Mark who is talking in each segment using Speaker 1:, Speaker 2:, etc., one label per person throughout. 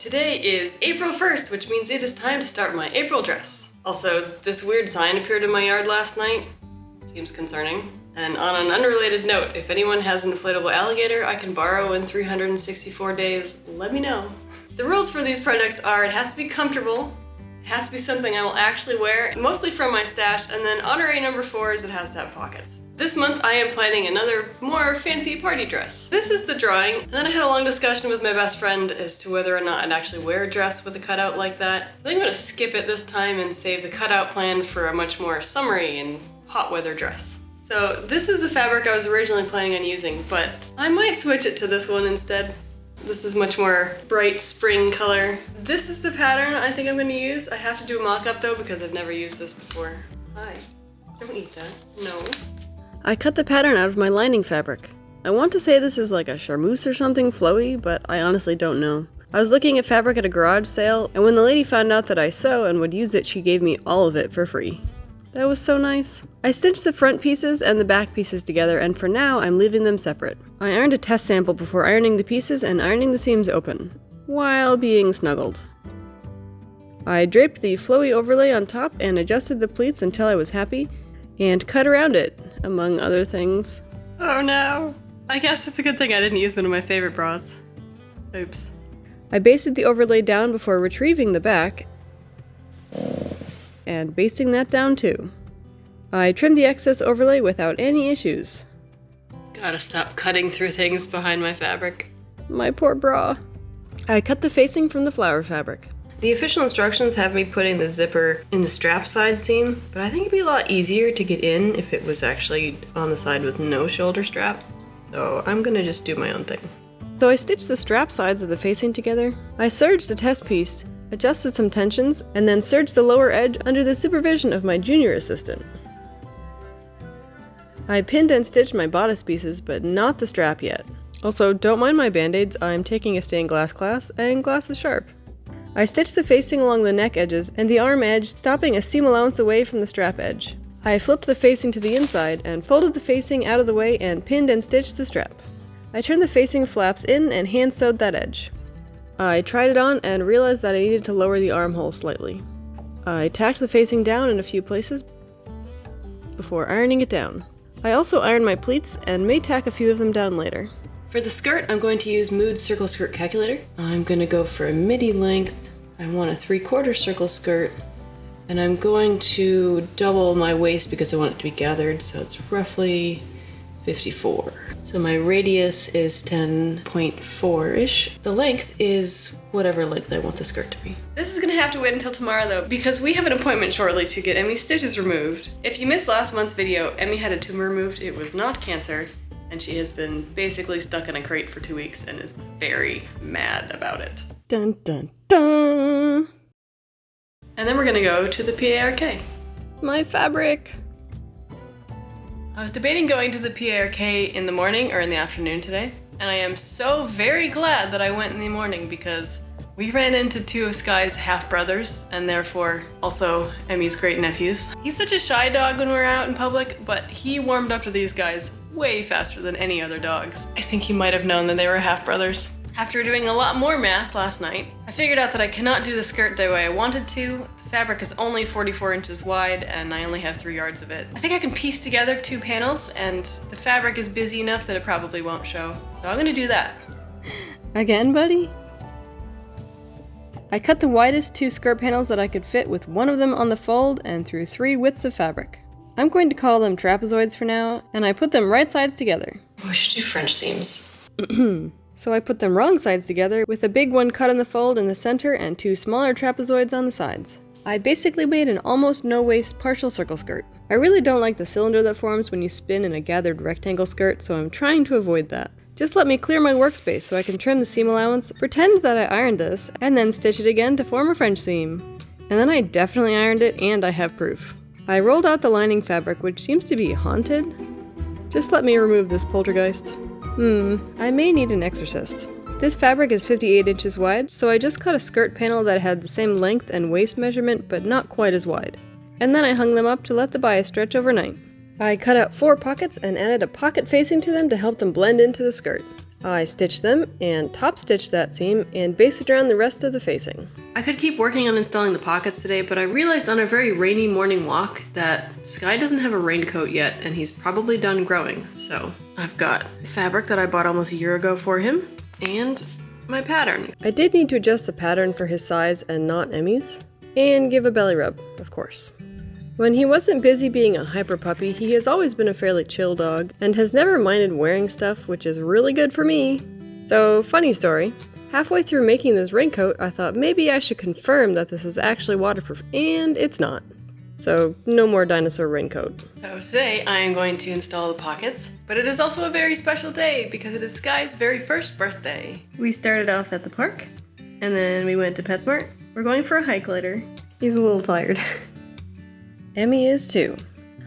Speaker 1: Today is April 1st, which means it is time to start my April dress. Also, this weird sign appeared in my yard last night. Seems concerning. And on an unrelated note, if anyone has an inflatable alligator I can borrow in 364 days, let me know. The rules for these projects are it has to be comfortable, it has to be something I will actually wear, mostly from my stash, and then honorary number 4 is it has to have pockets. This month I am planning another more fancy party dress. This is the drawing, and then I had a long discussion with my best friend as to whether or not I'd actually wear a dress with a cutout like that. I think I'm gonna skip it this time and save the cutout plan for a much more summery and hot weather dress. So this is the fabric I was originally planning on using, but I might switch it to this one instead. This is much more bright spring color. This is the pattern I think I'm gonna use. I have to do a mock-up though because I've never used this before. Hi, don't eat that, no. I cut the pattern out of my lining fabric. I want to say this is like a charmeuse or something flowy, but I honestly don't know. I was looking at fabric at a garage sale, and when the lady found out that I sew and would use it, she gave me all of it for free. That was so nice. I stitched the front pieces and the back pieces together, and for now I'm leaving them separate. I ironed a test sample before ironing the pieces and ironing the seams open, while being snuggled. I draped the flowy overlay on top and adjusted the pleats until I was happy, and cut around it, among other things. Oh no! I guess it's a good thing I didn't use one of my favorite bras. Oops. I basted the overlay down before retrieving the back, and basting that down too. I trimmed the excess overlay without any issues. Gotta stop cutting through things behind my fabric. My poor bra. I cut the facing from the flower fabric. The official instructions have me putting the zipper in the strap side seam, but I think it'd be a lot easier to get in if it was actually on the side with no shoulder strap. So I'm gonna just do my own thing. So I stitched the strap sides of the facing together. I serged the test piece, adjusted some tensions, and then serged the lower edge under the supervision of my junior assistant. I pinned and stitched my bodice pieces, but not the strap yet. Also, don't mind my band-aids, I'm taking a stained glass class, and glass is sharp. I stitched the facing along the neck edges and the arm edge, stopping a seam allowance away from the strap edge. I flipped the facing to the inside and folded the facing out of the way and pinned and stitched the strap. I turned the facing flaps in and hand sewed that edge. I tried it on and realized that I needed to lower the armhole slightly. I tacked the facing down in a few places before ironing it down. I also ironed my pleats and may tack a few of them down later. For the skirt, I'm going to use Mood Circle Skirt Calculator. I'm going to go for a midi length. I want a 3/4 circle skirt. And I'm going to double my waist because I want it to be gathered, so it's roughly 54. So my radius is 10.4-ish. The length is whatever length I want the skirt to be. This is gonna have to wait until tomorrow though, because we have an appointment shortly to get Emmy's stitches removed. If you missed last month's video, Emmy had a tumor removed. It was not cancer, and she has been basically stuck in a crate for 2 weeks and is very mad about it. Dun dun dun! And then we're gonna go to the PARK. My fabric! I was debating going to the PARK in the morning or in the afternoon today, and I am so very glad that I went in the morning because we ran into 2 of Sky's half-brothers, and therefore also Emmy's great-nephews. He's such a shy dog when we're out in public, but he warmed up to these guys way faster than any other dogs. I think he might have known that they were half-brothers. After doing a lot more math last night, I figured out that I cannot do the skirt the way I wanted to. The fabric is only 44 inches wide and I only have 3 yards of it. I think I can piece together 2 panels and the fabric is busy enough that it probably won't show. So I'm gonna do that. Again, buddy? I cut the widest 2 skirt panels that I could fit with one of them on the fold and through 3 widths of fabric. I'm going to call them trapezoids for now, and I put them right sides together. Oh, I should do French seams. So I put them wrong sides together with a big one cut in the fold in the center and 2 smaller trapezoids on the sides. I basically made an almost no-waist partial circle skirt. I really don't like the cylinder that forms when you spin in a gathered rectangle skirt, so I'm trying to avoid that. Just let me clear my workspace so I can trim the seam allowance, pretend that I ironed this, and then stitch it again to form a French seam. And then I definitely ironed it, and I have proof. I rolled out the lining fabric, which seems to be haunted. Just let me remove this poltergeist. I may need an exorcist. This fabric is 58 inches wide, so I just cut a skirt panel that had the same length and waist measurement, but not quite as wide. And then I hung them up to let the bias stretch overnight. I cut out 4 pockets and added a pocket facing to them to help them blend into the skirt. I stitched them and top stitched that seam and basted around the rest of the facing. I could keep working on installing the pockets today, but I realized on a very rainy morning walk that Sky doesn't have a raincoat yet and he's probably done growing. So I've got fabric that I bought almost a year ago for him and my pattern. I did need to adjust the pattern for his size and not Emmy's, and give a belly rub, of course. When he wasn't busy being a hyper puppy, he has always been a fairly chill dog and has never minded wearing stuff, which is really good for me. So, funny story, halfway through making this raincoat, I thought maybe I should confirm that this is actually waterproof, and it's not. So, no more dinosaur raincoat. So today I am going to install the pockets, but it is also a very special day because it is Sky's very first birthday. We started off at the park, and then we went to PetSmart. We're going for a hike later. He's a little tired. Emmy is too.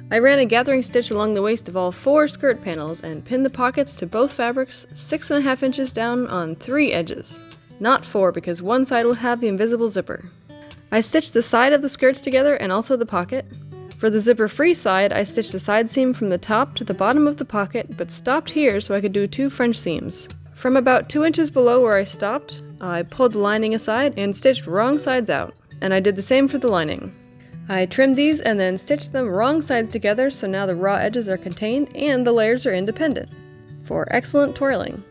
Speaker 1: I ran a gathering stitch along the waist of all 4 skirt panels and pinned the pockets to both fabrics 6.5 inches down on 3 edges. Not 4 because one side will have the invisible zipper. I stitched the side of the skirts together and also the pocket. For the zipper-free side, I stitched the side seam from the top to the bottom of the pocket, but stopped here so I could do 2 French seams. From about 2 inches below where I stopped, I pulled the lining aside and stitched wrong sides out, and I did the same for the lining. I trimmed these and then stitched them wrong sides together so now the raw edges are contained and the layers are independent. For excellent twirling.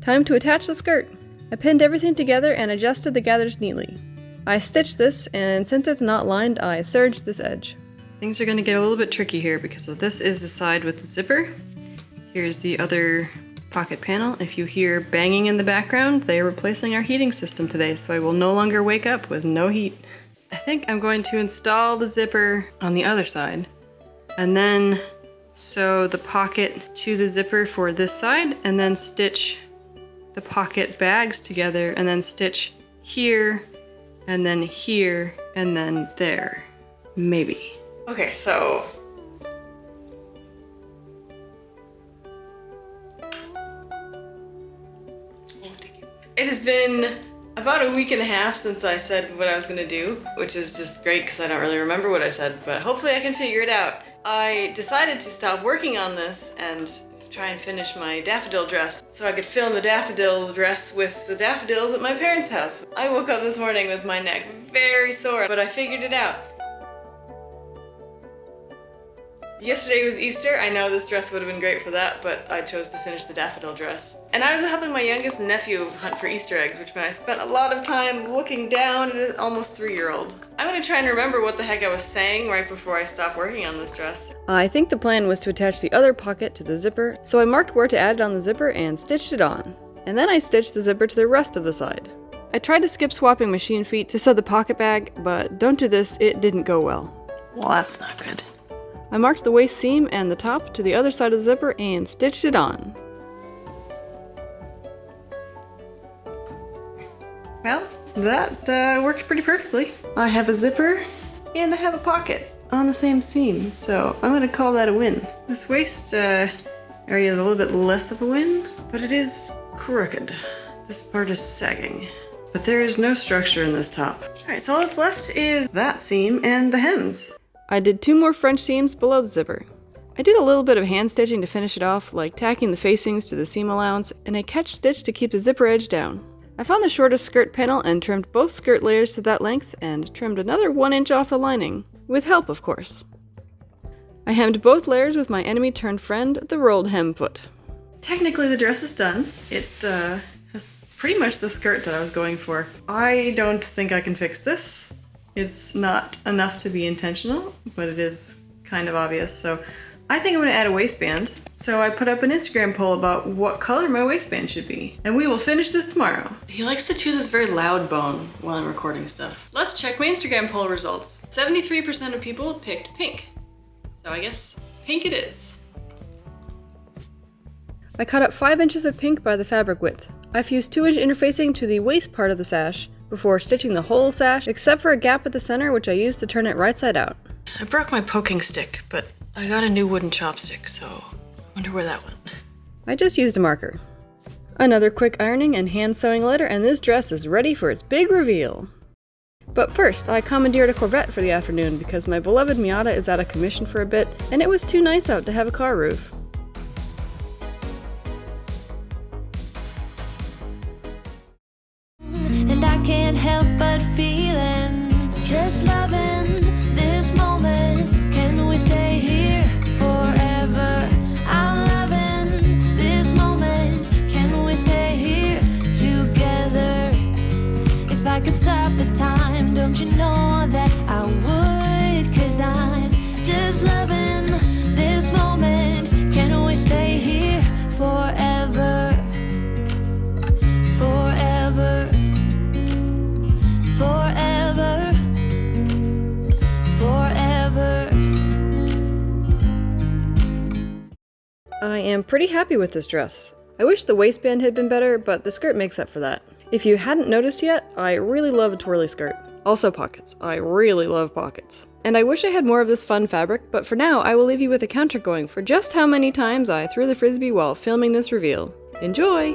Speaker 1: Time to attach the skirt. I pinned everything together and adjusted the gathers neatly. I stitched this, and since it's not lined, I serged this edge. Things are going to get a little bit tricky here because this is the side with the zipper. Here's the other pocket panel. If you hear banging in the background, they are replacing our heating system today, so I will no longer wake up with no heat. I think I'm going to install the zipper on the other side, and then sew the pocket to the zipper for this side, and then stitch the pocket bags together, and then stitch here, and then here, and then there. Maybe. Okay, so it has been about a week and a half since I said what I was gonna do, which is just great because I don't really remember what I said, but hopefully I can figure it out. I decided to stop working on this and try and finish my daffodil dress so I could film the daffodil dress with the daffodils at my parents' house. I woke up this morning with my neck very sore, but I figured it out. Yesterday was Easter. I know this dress would have been great for that, but I chose to finish the daffodil dress. And I was helping my youngest nephew hunt for Easter eggs, which meant I spent a lot of time looking down at an almost 3-year-old. I'm gonna try and remember what the heck I was saying right before I stopped working on this dress. I think the plan was to attach the other pocket to the zipper, so I marked where to add it on the zipper and stitched it on. And then I stitched the zipper to the rest of the side. I tried to skip swapping machine feet to sew the pocket bag, but don't do this, it didn't go well.
Speaker 2: Well, that's not good.
Speaker 1: I marked the waist seam and the top to the other side of the zipper and stitched it on. Well, that worked pretty perfectly. I have a zipper and I have a pocket on the same seam, so I'm gonna call that a win. This waist area is a little bit less of a win, but it is crooked. This part is sagging, but there is no structure in this top. Alright, so all that's left is that seam and the hems. I did 2 more French seams below the zipper. I did a little bit of hand stitching to finish it off, like tacking the facings to the seam allowance, and a catch stitch to keep the zipper edge down. I found the shortest skirt panel and trimmed both skirt layers to that length, and trimmed another 1 inch off the lining, with help of course. I hemmed both layers with my enemy turned friend, the rolled hem foot. Technically the dress is done. It has pretty much the skirt that I was going for. I don't think I can fix this. It's not enough to be intentional, but it is kind of obvious, so I think I'm gonna add a waistband. So I put up an Instagram poll about what color my waistband should be, and we will finish this tomorrow. He likes to chew this very loud bone while I'm recording stuff. Let's check my Instagram poll results. 73% of people picked pink, so I guess pink it is. I cut up 5 inches of pink by the fabric width. I fused 2-inch interfacing to the waist part of the sash, before stitching the whole sash, except for a gap at the center which I used to turn it right side out. I broke my poking stick, but I got a new wooden chopstick, so I wonder where that went. I just used a marker. Another quick ironing and hand sewing later, and this dress is ready for its big reveal. But first, I commandeered a Corvette for the afternoon because my beloved Miata is out of commission for a bit, and it was too nice out to have a car roof.
Speaker 2: I could stop the time, don't you know that I would? 'Cause I'm just loving this moment. Can we stay here forever? Forever. Forever. Forever.
Speaker 1: I am pretty happy with this dress. I wish the waistband had been better, but the skirt makes up for that. If you hadn't noticed yet, I really love a twirly skirt. Also pockets. I really love pockets. And I wish I had more of this fun fabric, but for now I will leave you with a counter going for just how many times I threw the frisbee while filming this reveal. Enjoy!